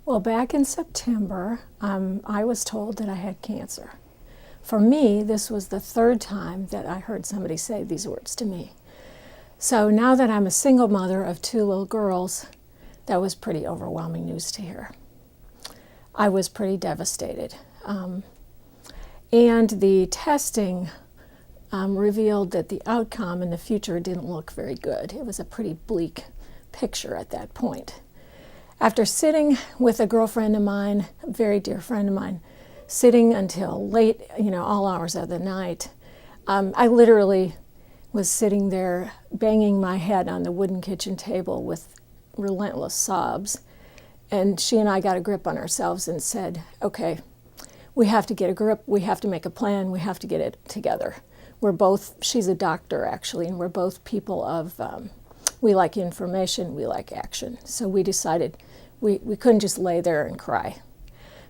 Well, back in September, I was told that I had cancer. For me, this was the third time that I heard somebody say these words to me. So now that I'm a single mother of 2 little girls, that was pretty overwhelming news to hear. I was pretty devastated. And the testing revealed that the outcome in the future didn't look very good. It was a pretty bleak picture at that point. After sitting with a girlfriend of mine, a very dear friend of mine, sitting until late, all hours of the night, I literally was sitting there banging my head on the wooden kitchen table with relentless sobs. And she and I got a grip on ourselves and said, okay, we have to get a grip, we have to make a plan, we have to get it together. She's a doctor actually, and we're both people of, we like information, we like action. So we decided we couldn't just lay there and cry.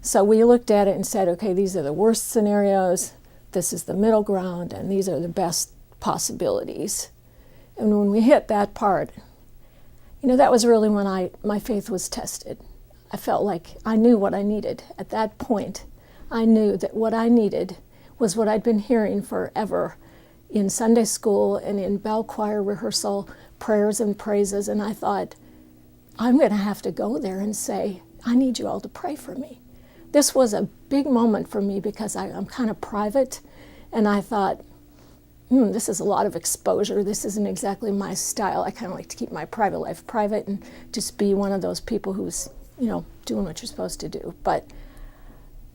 So we looked at it and said, okay, these are the worst scenarios, this is the middle ground, and these are the best possibilities. And when we hit that part, that was really when my faith was tested. I felt like I knew what I needed. At that point, I knew that what I needed was what I'd been hearing forever in Sunday school and in bell choir rehearsal, prayers and praises, and I thought, I'm going to have to go there and say, I need you all to pray for me. This was a big moment for me because I'm kind of private, and I thought, this is a lot of exposure. This isn't exactly my style. I kind of like to keep my private life private and just be one of those people who's, doing what you're supposed to do. But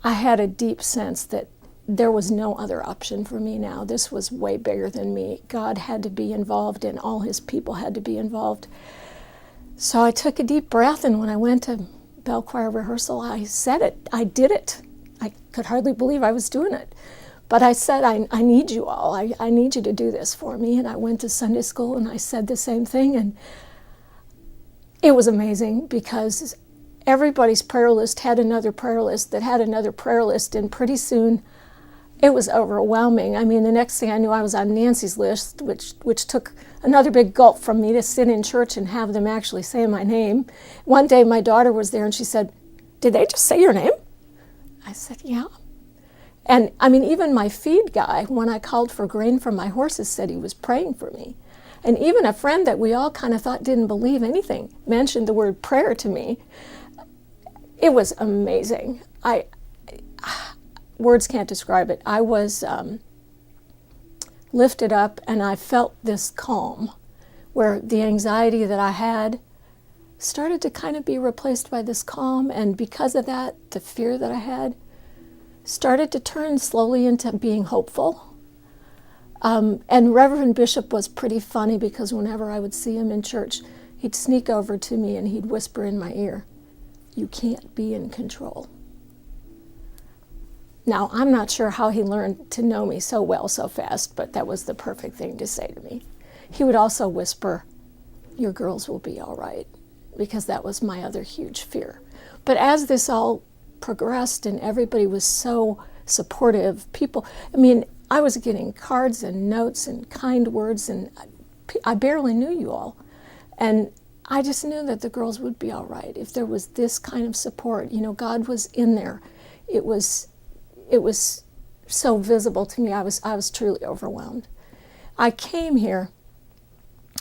I had a deep sense that there was no other option for me now. This was way bigger than me. God had to be involved, and all his people had to be involved. So I took a deep breath, and when I went to bell choir rehearsal, I said it. I did it. I could hardly believe I was doing it. But I said, I need you all. I need you to do this for me. And I went to Sunday school, and I said the same thing. And it was amazing because everybody's prayer list had another prayer list that had another prayer list. And pretty soon, it was overwhelming. I mean, the next thing I knew, I was on Nancy's list, which took another big gulp from me to sit in church and have them actually say my name. One day, my daughter was there, and she said, did they just say your name? I said, yeah. And I mean, even my feed guy, when I called for grain for my horses, said he was praying for me. And even a friend that we all kind of thought didn't believe anything mentioned the word prayer to me. It was amazing. Words can't describe it. I was lifted up, and I felt this calm where the anxiety that I had started to kind of be replaced by this calm. And because of that, the fear that I had started to turn slowly into being hopeful. And Reverend Bishop was pretty funny because whenever I would see him in church, he'd sneak over to me and he'd whisper in my ear, you can't be in control. Now, I'm not sure how he learned to know me so well so fast, but that was the perfect thing to say to me. He would also whisper, your girls will be all right, because that was my other huge fear. But as this all progressed and everybody was so supportive, I was getting cards and notes and kind words, and I barely knew you all. And I just knew that the girls would be all right. If there was this kind of support, God was in there. It was so visible to me. I was truly overwhelmed. I came here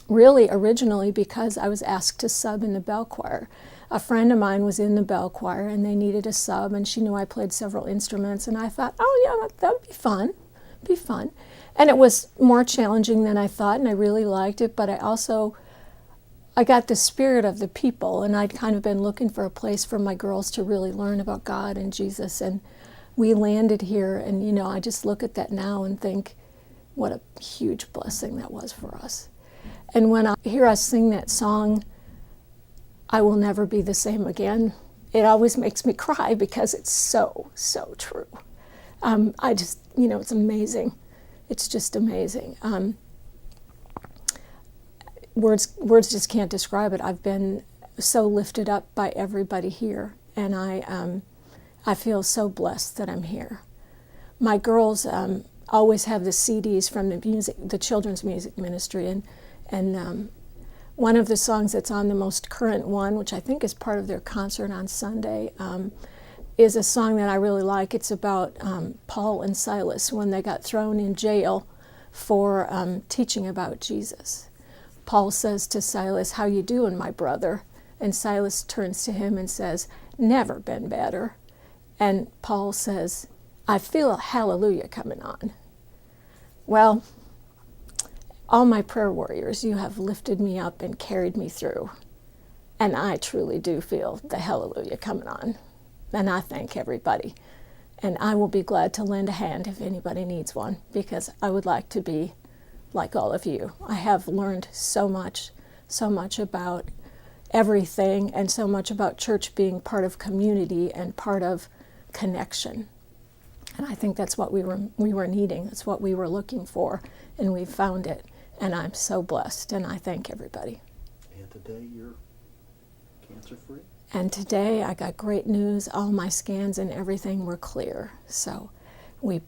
really originally because I was asked to sub in the bell choir. A friend of mine was in the bell choir, and they needed a sub, and she knew I played several instruments, and I thought, oh yeah, that'd be fun. And it was more challenging than I thought, and I really liked it, but I got the spirit of the people, and I'd kind of been looking for a place for my girls to really learn about God and Jesus, and we landed here, and I just look at that now and think what a huge blessing that was for us. And when I hear us sing that song, I will never be the same again, it always makes me cry because it's so, so true. It's amazing. It's just amazing. Words just can't describe it. I've been so lifted up by everybody here, and I feel so blessed that I'm here. My girls always have the CDs from the children's music ministry, and One of the songs that's on the most current one, which I think is part of their concert on Sunday, is a song that I really like. It's about Paul and Silas when they got thrown in jail for teaching about Jesus. Paul says to Silas, "How you doing, my brother?" And Silas turns to him and says, "Never been better." And Paul says, "I feel a hallelujah coming on." Well, all my prayer warriors, you have lifted me up and carried me through. And I truly do feel the hallelujah coming on. And I thank everybody. And I will be glad to lend a hand if anybody needs one, because I would like to be like all of you. I have learned so much about everything, and so much about church being part of community and part of connection. And I think that's what we were needing. That's what we were looking for, and we found it. And I'm so blessed, and I thank everybody. And today you're cancer-free? And today I got great news. All my scans and everything were clear. So we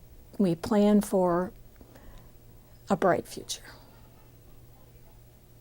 plan for a bright future.